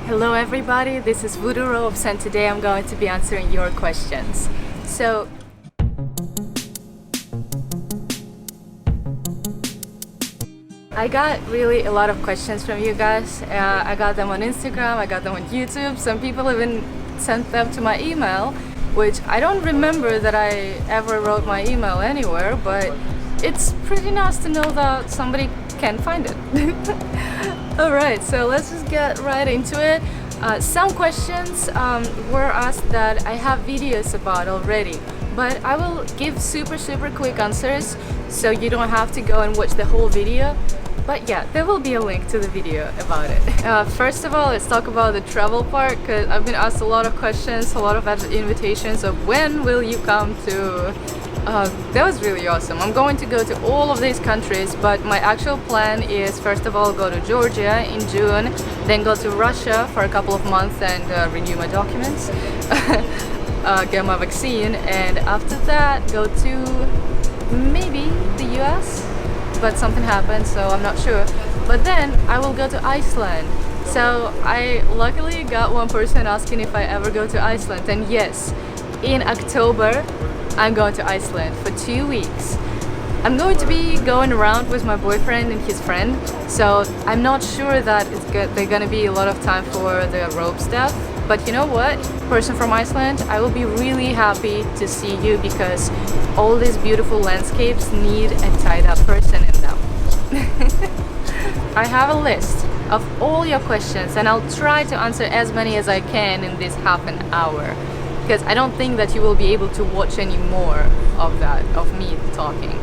Hello everybody, this is Voudou Ropes and today I'm going to be answering your questions. So, I got really a lot of questions from you guys. I got them on Instagram, I got them on YouTube. Some people even sent them to my email, which I don't remember that I ever wrote my email anywhere, but it's pretty nice to know that somebody can find it. Alright, so let's just get right into it. Some questions were asked that I have videos about already, but I will give super quick answers so you don't have to go and watch the whole video. But yeah, there will be a link to the video about it. First of all, let's talk about the travel part, because I've been asked a lot of questions, a lot of invitations of when will you come to... that was really awesome. I'm going to go to all of these countries, but my actual plan is first of all go to Georgia in June, then go to Russia for a couple of months and renew my documents, get my vaccine, and after that go to maybe the US, but something happened so I'm not sure. But then I will go to Iceland. So I luckily got one person asking if I ever go to Iceland, and yes, in October I'm going to Iceland for 2 weeks. I'm going to be going around with my boyfriend and his friend, so I'm not sure that there's gonna be a lot of time for the rope stuff. But you know what? Person from Iceland, I will be really happy to see you because all these beautiful landscapes need a tied up person in them. I have a list of all your questions and I'll try to answer as many as I can in this half an hour, because I don't think that you will be able to watch any more of that, of me talking.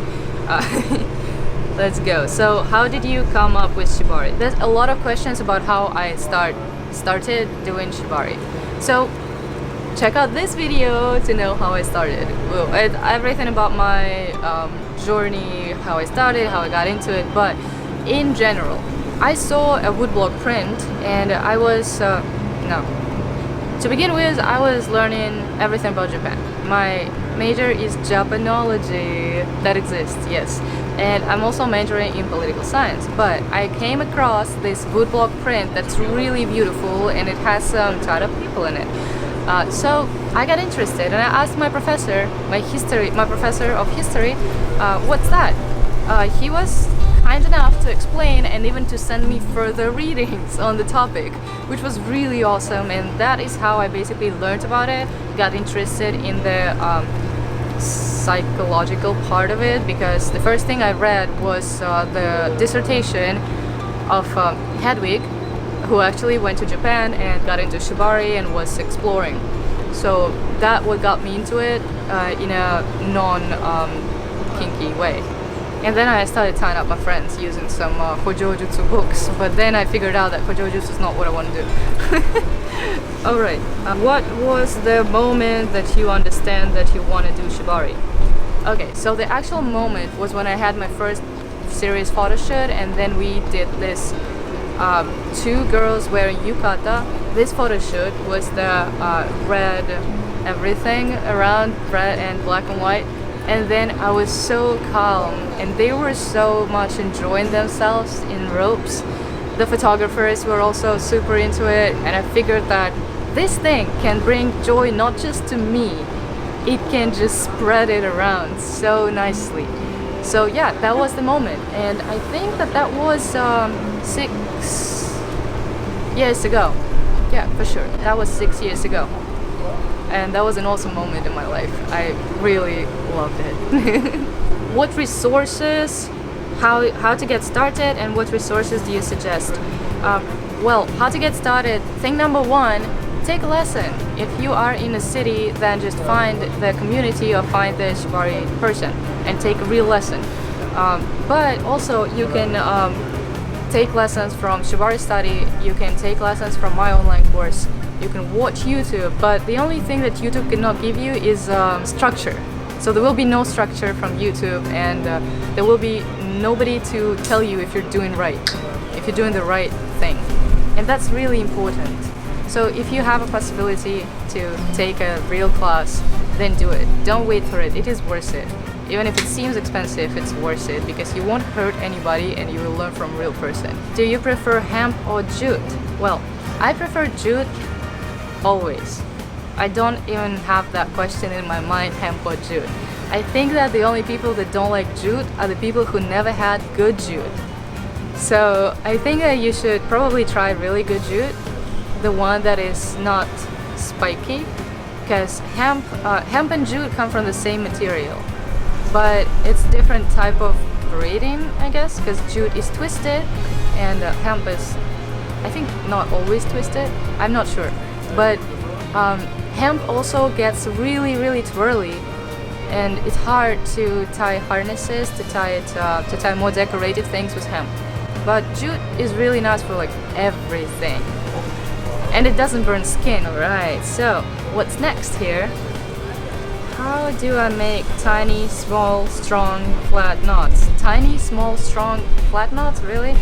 Let's go. So how did you come up with shibari? There's a lot of questions about how I started doing shibari. So check out this video to know how I started. Well, everything about my journey, how I started, how I got into it, but in general, I saw a woodblock print and I was, to begin with, I was learning everything about Japan. My major is Japanology, that exists, yes. And I'm also majoring in political science, but I came across this woodblock print that's really beautiful and it has some tied up people in it. So I got interested and I asked my professor, my professor of history, what's that? He was kind enough to explain and even to send me further readings on the topic, which was really awesome, and that is how I basically learned about it, got interested in the psychological part of it, because the first thing I read was the dissertation of Hedwig, who actually went to Japan and got into shibari and was exploring. So that what got me into it in a non-kinky way. And then I started tying up my friends using some Hojo Jutsu books, but then I figured out that Hojo Jutsu is not what I want to do. Alright, what was the moment that you understand that you want to do shibari? Okay, so the actual moment was when I had my first serious photo shoot, and then we did this 2 girls wearing yukata. This photo shoot was the red everything around, red and black and white. And then I was so calm and they were so much enjoying themselves in ropes. The photographers were also super into it, and I figured that this thing can bring joy not just to me, it can just spread it around so nicely. So yeah, that was the moment, and I think that was 6 years ago. Yeah, for sure, that was 6 years ago. And that was an awesome moment in my life. I really loved it. What resources, how to get started, and what resources do you suggest? Well, how to get started, thing number 1, take a lesson. If you are in a city, then just find the community or find the shibari person and take a real lesson. But also you can take lessons from Shibari Study, you can take lessons from my online course, you can watch YouTube, but the only thing that YouTube cannot give you is structure. So there will be no structure from YouTube, and there will be nobody to tell you if you're doing right, if you're doing the right thing. And that's really important. So if you have a possibility to take a real class, then do it. Don't wait for it, it is worth it. Even if it seems expensive, it's worth it because you won't hurt anybody and you will learn from a real person. Do you prefer hemp or jute? Well, I prefer jute always. I don't even have that question in my mind, hemp or jute. I think that the only people that don't like jute are the people who never had good jute. So I think that you should probably try really good jute, the one that is not spiky, because hemp and jute come from the same material, but it's different type of braiding, I guess, because jute is twisted and hemp is, I think, not always twisted. I'm not sure, but hemp also gets really, really twirly, and it's hard to tie harnesses, to tie more decorated things with hemp. But jute is really nice for like everything, and it doesn't burn skin. Alright, so what's next here? How do I make tiny, small, strong, flat knots? Tiny, small, strong, flat knots? Really?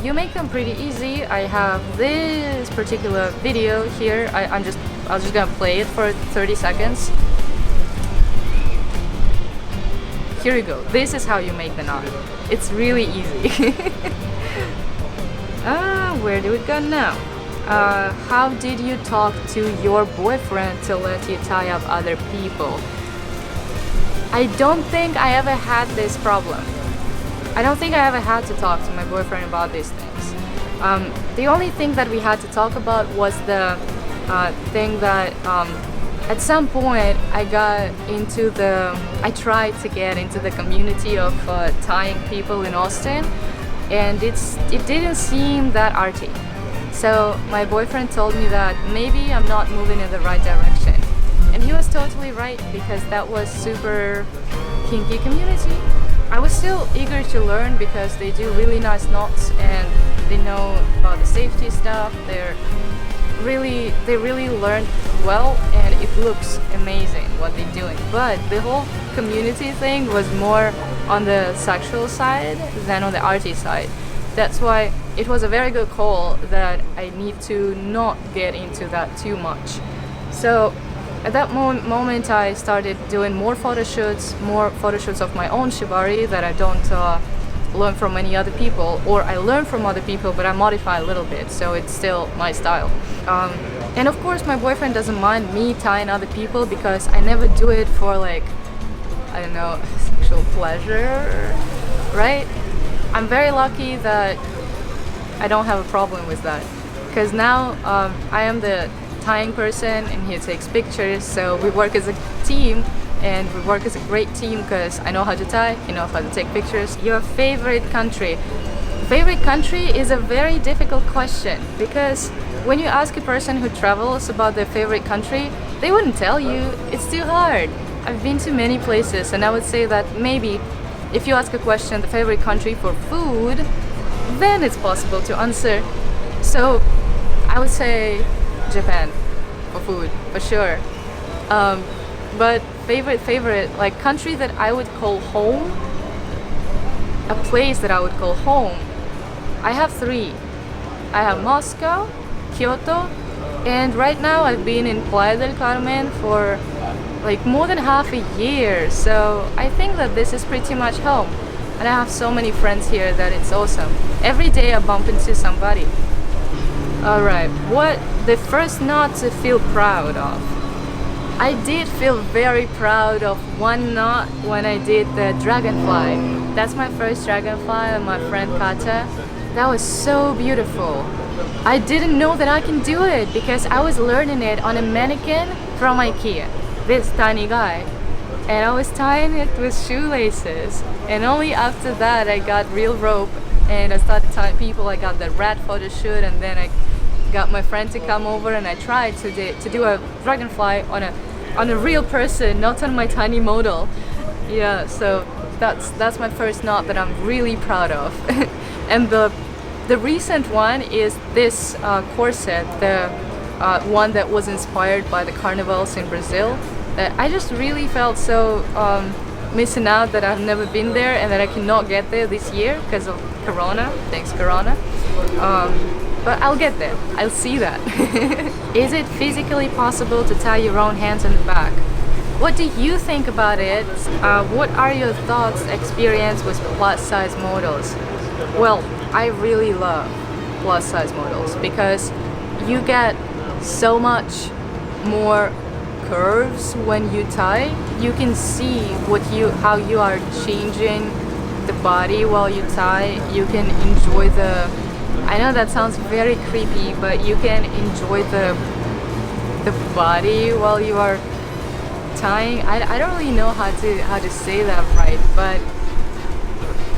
You make them pretty easy. I have this particular video here. I'm just gonna play it for 30 seconds. Here you go. This is how you make the knot. It's really easy. Where do we go now? How did you talk to your boyfriend to let you tie up other people? I don't think I ever had this problem. I don't think I ever had to talk to my boyfriend about these things. The only thing that we had to talk about was the thing that at some point I tried to get into the community of tying people in Austin, and it didn't seem that arty. So my boyfriend told me that maybe I'm not moving in the right direction. And he was totally right, because that was super kinky community. I was still eager to learn because they do really nice knots and they know about the safety stuff. They really learned well, and it looks amazing what they're doing. But the whole community thing was more on the sexual side than on the arty side. That's why it was a very good call that I need to not get into that too much. So at that moment I started doing more photo shoots of my own shibari that I don't learn from any other people, or I learn from other people but I modify a little bit, so it's still my style. And of course my boyfriend doesn't mind me tying other people, because I never do it for like, I don't know, sexual pleasure, right? I'm very lucky that I don't have a problem with that, because now I am the tying person and he takes pictures, so we work as a team, and we work as a great team because I know how to tie, he knows how to take pictures. Your favorite country? Favorite country is a very difficult question, because when you ask a person who travels about their favorite country, they wouldn't tell you. It's too hard. I've been to many places, and I would say that maybe if you ask a question, the favorite country for food, then it's possible to answer. So I would say Japan for food, for sure. But favorite, like country that I would call home, a place that I would call home, I have 3. I have Moscow, Kyoto, and right now I've been in Playa del Carmen for like more than half a year, so I think that this is pretty much home. And I have so many friends here that it's awesome. Every day I bump into somebody. Alright, what the first knot to feel proud of? I did feel very proud of one knot when I did the dragonfly. That's my first dragonfly with my friend Kata. That was so beautiful. I didn't know that I can do it because I was learning it on a mannequin from IKEA. This tiny guy. And I was tying it with shoelaces. And only after that I got real rope and I started tying people. I got the rat photo shoot, and then I got my friend to come over and I tried to do a dragonfly on a real person, not on my tiny model. Yeah, so that's my first knot that I'm really proud of. And the recent one is this corset, the one that was inspired by the carnivals in Brazil. I just really felt so missing out that I've never been there and that I cannot get there this year because of Corona. Thanks, Corona. But I'll get there. I'll see that. Is it physically possible to tie your own hands on the back? What do you think about it? What are your thoughts, experience with plus size models? Well, I really love plus size models because you get so much more curves when you tie. You can see how you are changing the body while you tie. You can enjoy I know that sounds very creepy, but you can enjoy the body while you are tying. I don't really know how to say that right, but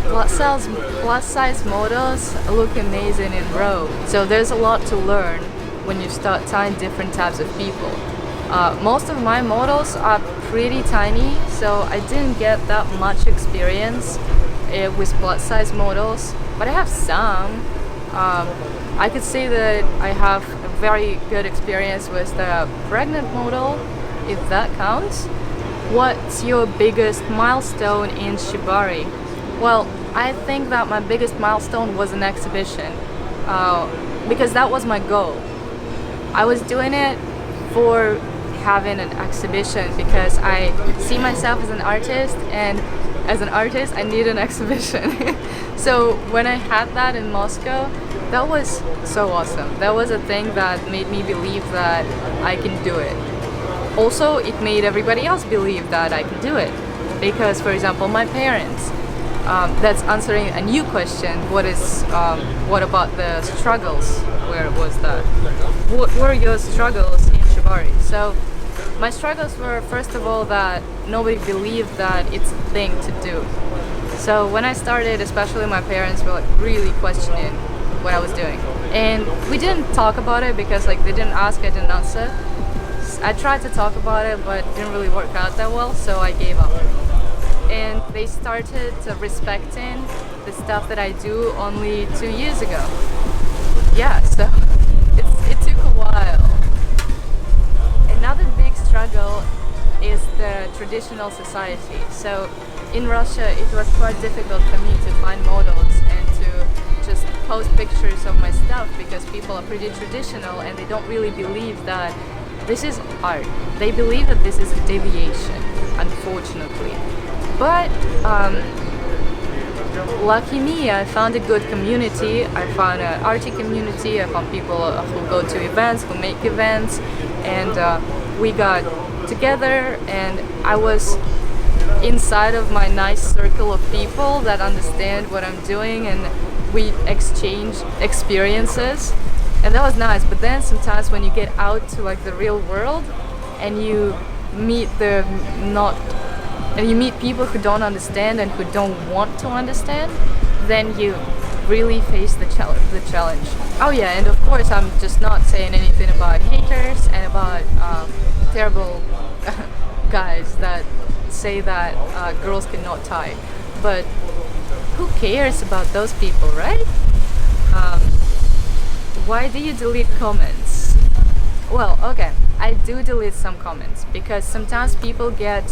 plus size models look amazing in row. So there's a lot to learn when you start tying different types of people. Most of my models are pretty tiny, so I didn't get that much experience with plus size models, but I have some. I could say that I have a very good experience with the pregnant model, if that counts. What's your biggest milestone in shibari? Well, I think that my biggest milestone was an exhibition, because that was my goal. I was doing it for having an exhibition because I see myself as an artist, and as an artist I need an exhibition. So when I had that in Moscow, that was so awesome. That was a thing that made me believe that I can do it. Also, it made everybody else believe that I can do it, because for example my parents, that's answering a new question. What about the struggles? Where was that? What were your struggles in shibari? So my struggles were, first of all, that nobody believed that it's a thing to do. So when I started, especially my parents were like really questioning what I was doing, and we didn't talk about it because like they didn't ask, I didn't answer. I tried to talk about it, but it didn't really work out that well, so I gave up. And they started respecting the stuff that I do only 2 years ago. Yeah, so it took a while. Another big struggle is the traditional society. So in Russia it was quite difficult for me to find models and to just post pictures of my stuff, because people are pretty traditional and they don't really believe that this is art. They believe that this is a deviation, unfortunately. But lucky me, I found a good community. I found an arty community. I found people who go to events, who make events, and we got together, and I was inside of my nice circle of people that understand what I'm doing, and we exchange experiences, and that was nice. But then sometimes when you get out to like the real world and you meet people who don't understand and who don't want to understand, then you really face the challenge. Oh yeah, and of course I'm just not saying anything about haters and about terrible guys that say that girls cannot tie, but who cares about those people, right? Why do you delete comments? Well, okay, I do delete some comments because sometimes people get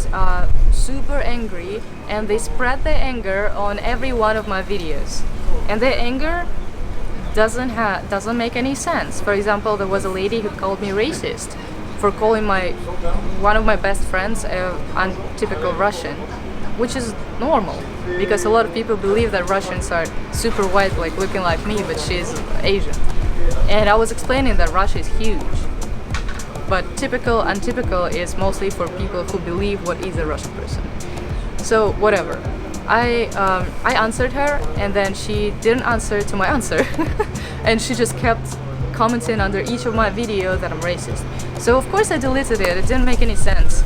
super angry and they spread their anger on every one of my videos, and their anger doesn't make any sense. For example, there was a lady who called me racist for calling one of my best friends untypical Russian, which is normal because a lot of people believe that Russians are super white, like looking like me, but she's Asian. And I was explaining that Russia is huge, but typical, untypical is mostly for people who believe what is a Russian person. So whatever. I answered her, and then she didn't answer to my answer, and she just kept commenting under each of my videos that I'm racist. So of course I deleted it. It didn't make any sense.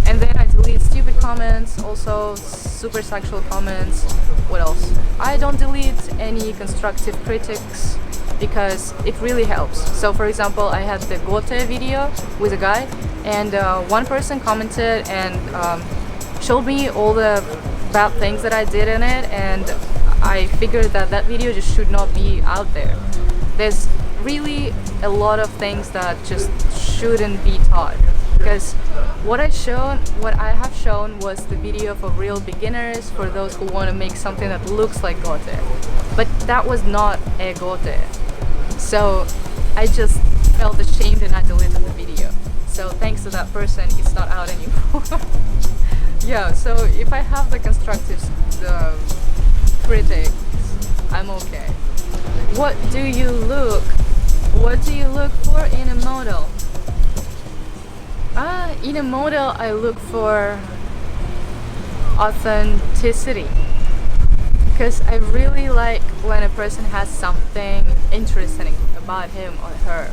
And then I delete stupid comments, also super sexual comments. What else? I don't delete any constructive critics because it really helps. So for example, I had the Gote video with a guy, and one person commented and showed me all the bad things that I did in it, and I figured that that video just should not be out there. There's really a lot of things that just shouldn't be taught, because what I have shown was the video for real beginners, for those who want to make something that looks like Gote, but that was not a Gote. So I just felt ashamed and I deleted the video. So thanks to that person, it's not out anymore. Yeah, so if I have the constructive critics, I'm okay. What do you look for in a model? In a model, I look for authenticity, because I really like when a person has something interesting about him or her.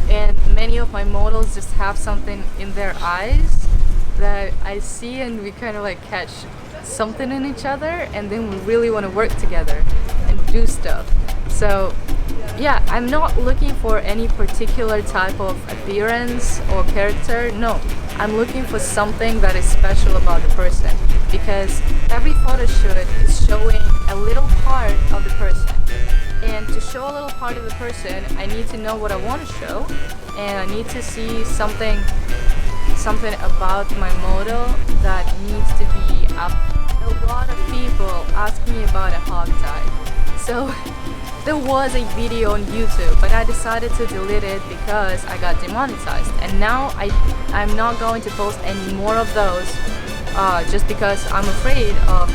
And many of my models just have something in their eyes that I see, and we kind of like catch something in each other, and then we really want to work together and do stuff. So yeah, I'm not looking for any particular type of appearance or character. No, I'm looking for something that is special about the person, because every photo shoot is showing a little part of the person. And to show a little part of the person, I need to know what I want to show, and I need to see something about my model that needs to be up. A lot of people ask me about a Hogtie. So there was a video on YouTube, but I decided to delete it because I got demonetized. And now I'm not going to post any more of those, just because I'm afraid of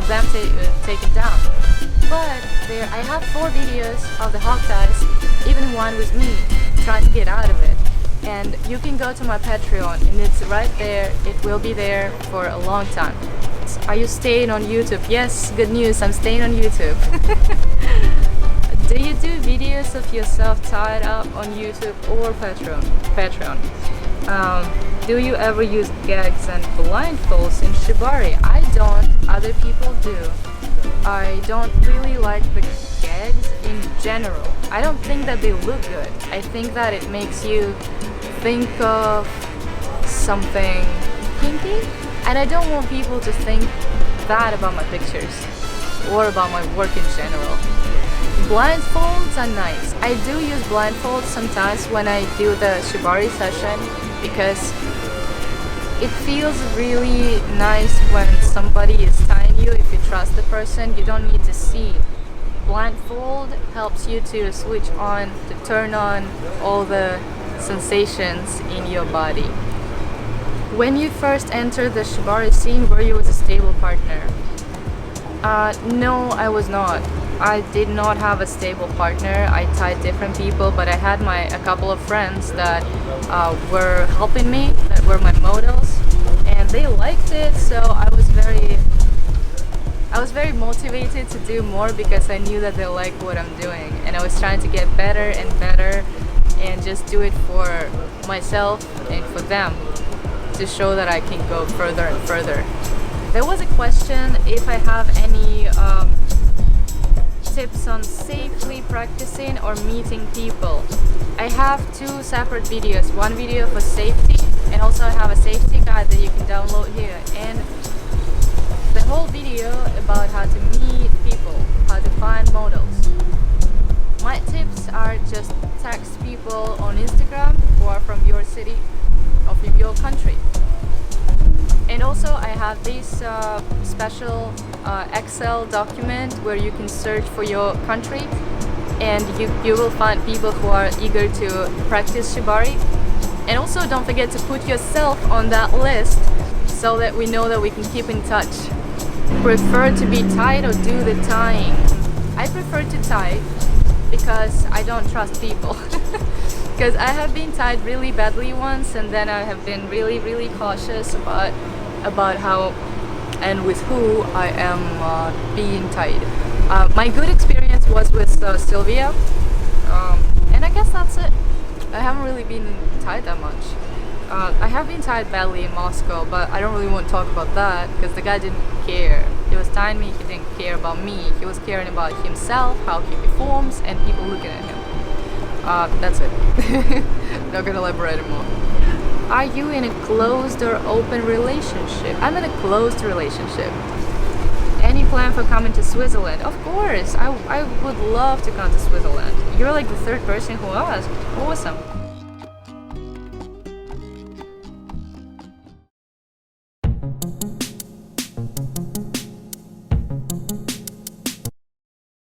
them taken down. But I have 4 videos of the Hogties, even one with me trying to get out of it. And you can go to my Patreon, and it's right there. It will be there for a long time. Are you staying on YouTube? Yes, good news, I'm staying on YouTube. Do you do videos of yourself tied up on YouTube or Patreon? Do you ever use gags and blindfolds in shibari? I don't, other people do. I don't really like the gags in general. I don't think that they look good. I think that it makes you think of something kinky, and I don't want people to think that about my pictures or about my work in general. Blindfolds are nice. I do use blindfolds sometimes when I do the shibari session, because it feels really nice when somebody is tying you. If you trust the person, you don't need to see. Blindfold helps you to switch on, to turn on all the sensations in your body. When you first entered the shibari scene, were you with a stable partner? No, I was not. I did not have a stable partner. I tied different people, but I had a couple of friends that were helping me, that were my models, and they liked it, so I was very motivated to do more, because I knew that they liked what I'm doing, and I was trying to get better and better and just do it for myself and for them, to show that I can go further and further. There was a question if I have any tips on safely practicing or meeting people. I have 2 separate videos. One video for safety, and also I have a safety guide that you can download here. And the whole video about how to meet people, how to find models. My tips are just text people on Instagram who are from your city or from your country. And also I have this special Excel document where you can search for your country, and you will find people who are eager to practice shibari. And also don't forget to put yourself on that list so that we know that we can keep in touch. Prefer to be tied or do the tying? I prefer to tie because I don't trust people. Because I have been tied really badly once, and then I have been really cautious about how and with who I am being tied. My good experience was with Sylvia, and I guess that's it. I haven't really been tied that much. I have been tied badly in Moscow, but I don't really want to talk about that because the guy didn't care. He was tying me, he didn't care about me. He was caring about himself, how he performs, and people looking at him. That's it. Not gonna elaborate more. Are you in a closed or open relationship? I'm in a closed relationship. Any plan for coming to Switzerland? Of course, I would love to come to Switzerland. You're like the 3rd person who asked. Awesome.